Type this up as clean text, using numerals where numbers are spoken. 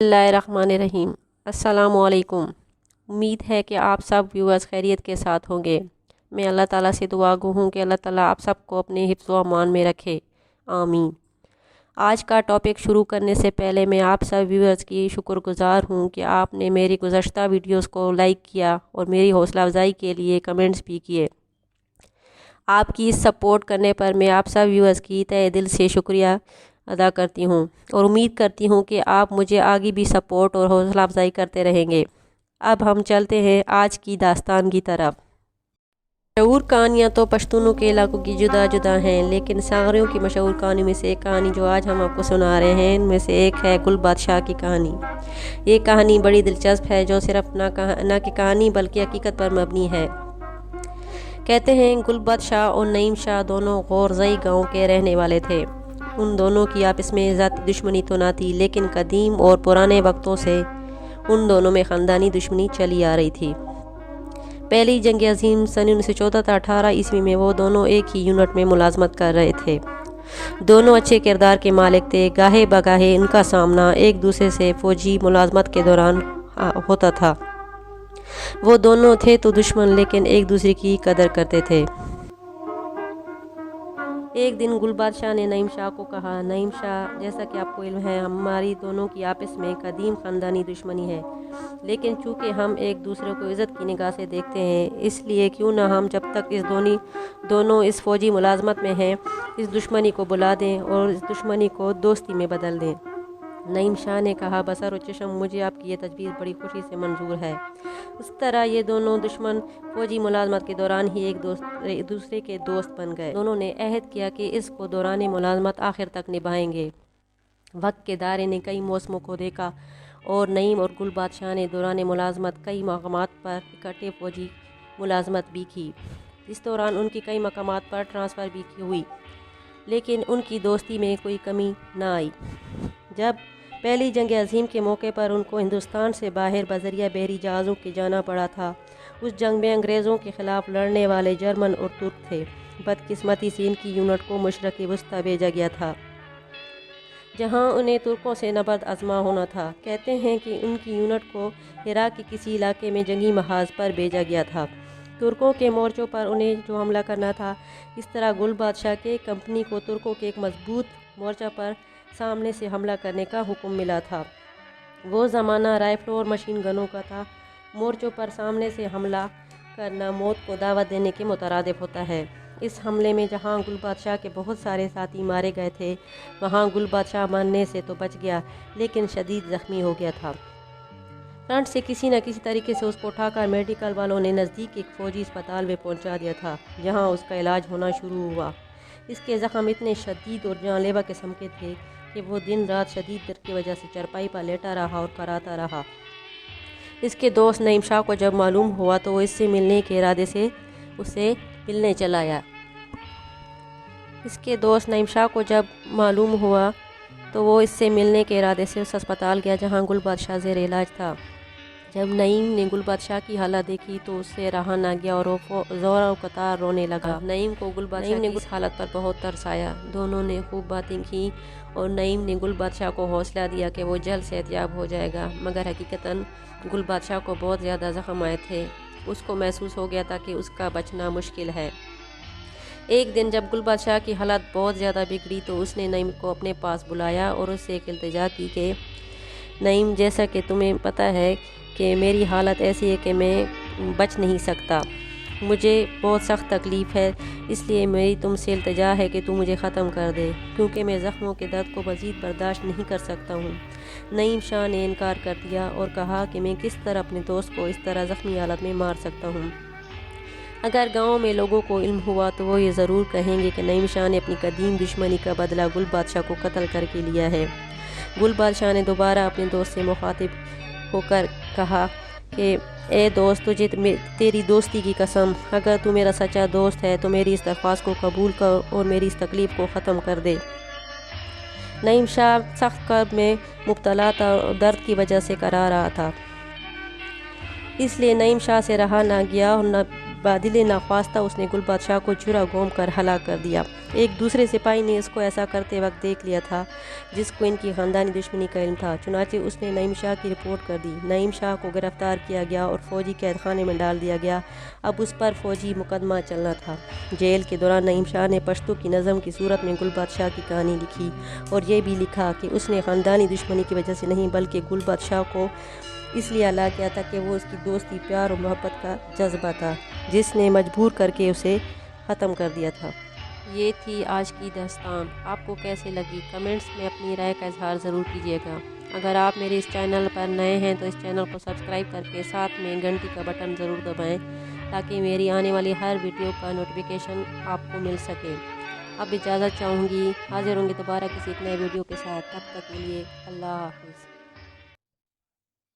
बिस्मिल्लाहिर्रहमानिर्रहीम। अस्सलामुअलैकुम। उम्मीद है कि आप सब व्यूअर्स खैरियत के साथ होंगे। मैं अल्लाह ताला से दुआ गो हूँ कि अल्लाह ताला आप सबको अपने हिफ्ज़ व अमान में रखे, आमीन। आज का टॉपिक शुरू करने से पहले मैं आप सब व्यूअर्स की शुक्रगुज़ार हूँ कि आपने मेरी गुज़श्ता वीडियोस को लाइक किया और मेरी हौसला अफजाई के लिए कमेंट्स भी किए। आपकी इस सपोर्ट करने पर मैं आप सब व्यूअर्स की तहे दिल से शुक्रिया अदा करती हूँ और उम्मीद करती हूँ कि आप मुझे आगे भी सपोर्ट और हौसला अफजाई करते रहेंगे। अब हम चलते हैं आज की दास्तान की तरफ। मशहूर कहानियाँ तो पश्तूनों के इलाकों की जुदा जुदा हैं, लेकिन सागरियों की मशहूर कहानी में से एक कहानी जो आज हम आपको सुना रहे हैं इनमें से एक है गुल बादशाह की कहानी। ये कहानी बड़ी दिलचस्प है जो सिर्फ ना कि कहानी बल्कि हकीकत पर मबनी है। कहते हैं गुल बादशाह और नईम शाह दोनों गौरज़ई गाँव के रहने वाले थे। उन दोनों की आपस में ज़ाती दुश्मनी तो ना थी, लेकिन कदीम और पुराने वक्तों से उन दोनों में ख़ानदानी दुश्मनी चली आ रही थी। पहली जंग अज़ीम सन 1914-18 ईस्वी में वो दोनों एक ही यूनिट में मुलाजमत कर रहे थे। दोनों अच्छे किरदार के मालिक थे। गाहे बगाहे इनका सामना एक दूसरे से फ़ौजी मुलाजमत के दौरान होता था। वो दोनों थे तो दुश्मन, लेकिन एक दूसरे की कदर करते थे। एक दिन गुल बादशाह ने नईम शाह को कहा, नईम शाह, जैसा कि आपको इल्म है हमारी दोनों की आपस में कदीम ख़ानदानी दुश्मनी है, लेकिन चूँकि हम एक दूसरे को इज़्ज़त की निगाह से देखते हैं, इसलिए क्यों ना हम जब तक दोनों इस फ़ौजी मुलाजमत में हैं इस दुश्मनी को बुला दें और इस दुश्मनी को दोस्ती में बदल दें। नईम शाह ने कहा, बसर व चश्म, मुझे आपकी ये तजवीज़ बड़ी खुशी से मंजूर है। उस तरह ये दोनों दुश्मन फ़ौजी मुलाजमत के दौरान ही एक दूसरे के दोस्त बन गए। दोनों ने अहद किया कि इसको दौरान मुलाजमत आखिर तक निभाएंगे। वक्त के दायरे ने कई मौसमों को देखा और नईम और गुल बादशाह ने दौरान मुलाजमत कई मकामात पर इकट्ठे फ़ौजी मुलाजमत भी की। इस दौरान उनकी कई मकामात पर ट्रांसफ़र भी हुई, लेकिन उनकी दोस्ती में कोई कमी ना आई। जब पहली जंग अज़ीम के मौके पर उनको हिंदुस्तान से बाहर बज़रिया बहरी जहाज़ों के जाना पड़ा था। उस जंग में अंग्रेज़ों के ख़िलाफ़ लड़ने वाले जर्मन और तुर्क थे। बदकिस्मती से इनकी यूनिट को मशरक़ वस्ता भेजा गया था, जहां उन्हें तुर्कों से नबर्द आज़मा होना था। कहते हैं कि उनकी यूनिट को इराक़ के किसी इलाके में जंगी महाज पर भेजा गया था। तुर्कों के मोर्चों पर उन्हें जो हमला करना था, इस तरह गुल बादशाह के कंपनी को तुर्कों के एक मजबूत मोर्चा पर सामने से हमला करने का हुक्म मिला था। वो ज़माना राइफ़लों और मशीन गनों का था। मोर्चों पर सामने से हमला करना मौत को दावत देने के मुतरादिफ होता है। इस हमले में जहां गुल बादशाह के बहुत सारे साथी मारे गए थे, वहां गुल बादशाह मरने से तो बच गया, लेकिन शदीद ज़ख्मी हो गया था। फ्रंट से किसी न किसी तरीके से उसको उठाकर मेडिकल वालों ने नज़दीक एक फ़ौजी अस्पताल में पहुंचा दिया था, जहां उसका इलाज होना शुरू हुआ। इसके ज़ख्म इतने शदीद और जानलेवा किस्म के थे कि वो दिन रात शदीद दर्द की वजह से चरपाई पर लेटा रहा और कराता रहा। इसके दोस्त नईम शाह को जब मालूम हुआ तो वो इससे मिलने के इरादे से उसे मिलने चला आया। इसके दोस्त नईम शाह को जब मालूम हुआ तो वो इससे मिलने के इरादे से उस अस्पताल गया जहां गुल बादशाह ज़ेर इलाज था। जब नईम ने गुल बादशाह की हालत देखी तो उससे रहा ना गया और वो ज़ोर कतार रोने लगा। नईम को गुल बादशाह ने इस हालत पर बहुत तरस आया। दोनों ने खूब बातें की और नईम ने गुल बादशाह को हौसला दिया कि वो जल्द सेहतयाब हो जाएगा, मगर हकीकतन गुल बादशाह को बहुत ज़्यादा ज़ख्म आए थे। उसको महसूस हो गया था कि उसका बचना मुश्किल है। एक दिन जब गुल बादशाह की हालत बहुत ज़्यादा बिगड़ी तो उसने नईम को अपने पास बुलाया और उससे एक इल्तिजा की कि नईम, जैसा कि तुम्हें पता है कि मेरी हालत ऐसी है कि मैं बच नहीं सकता, मुझे बहुत सख्त तकलीफ़ है, इसलिए मेरी तुमसे इल्तिजा है कि तुम मुझे ख़त्म कर दे, क्योंकि मैं ज़ख्मों के दर्द को मज़ीद बर्दाश्त नहीं कर सकता हूँ। नईम शाह ने इनकार कर दिया और कहा कि मैं किस तरह अपने दोस्त को इस तरह ज़ख्मी हालत में मार सकता हूँ। अगर गांव में लोगों को इल्म हुआ तो वो ये ज़रूर कहेंगे कि नईम शाह ने अपनी कदीम दुश्मनी का बदला गुल बादशाह को कत्ल करके लिया है। गुल बादशाह ने दोबारा अपने दोस्त से मुखातिब होकर कहा कि ए दोस्त, तुझे तेरी दोस्ती की कसम, अगर तू मेरा सच्चा दोस्त है तो मेरी इस दरख्वास्त को कबूल कर और मेरी इस तकलीफ़ को ख़त्म कर दे। नईम शाह सख्त कर्ब में मुब्तला था और दर्द की वजह से करा रहा था, इसलिए नईम शाह से रहा ना गया और न बादिल नाख्वास्ता उसने गुल बादशाह को छुरा घोंप कर हलाक कर दिया। एक दूसरे सिपाही ने इसको ऐसा करते वक्त देख लिया था जिसको इनकी ख़ानदानी दुश्मनी का इल्म था। चुनाचे उसने नईम शाह की रिपोर्ट कर दी। नईम शाह को गिरफ़्तार किया गया और फ़ौजी कैद खाने में डाल दिया गया। अब उस पर फ़ौजी मुकदमा चलना था। जेल के दौरान नईम शाह ने पश्तो की नज़म की सूरत में गुल बादशाह की कहानी लिखी और ये भी लिखा कि उसने ख़ानदानी दुश्मनी की वजह से नहीं बल्कि गुल बादशाह को इसलिए हलाक किया था कि वो उसकी दोस्ती, प्यार और मोहब्बत का जज्बा था जिसने मजबूर करके उसे ख़त्म कर दिया था। ये थी आज की दास्तान। आपको कैसे लगी कमेंट्स में अपनी राय का इजहार ज़रूर कीजिएगा। अगर आप मेरे इस चैनल पर नए हैं तो इस चैनल को सब्सक्राइब करके साथ में घंटी का बटन ज़रूर दबाएं ताकि मेरी आने वाली हर वीडियो का नोटिफिकेशन आपको मिल सके। अब इजाज़त चाहूँगी, हाजिर होंगे दोबारा किसी एक नए वीडियो के साथ। तब तक के लिए अल्लाह हाफ़िज़।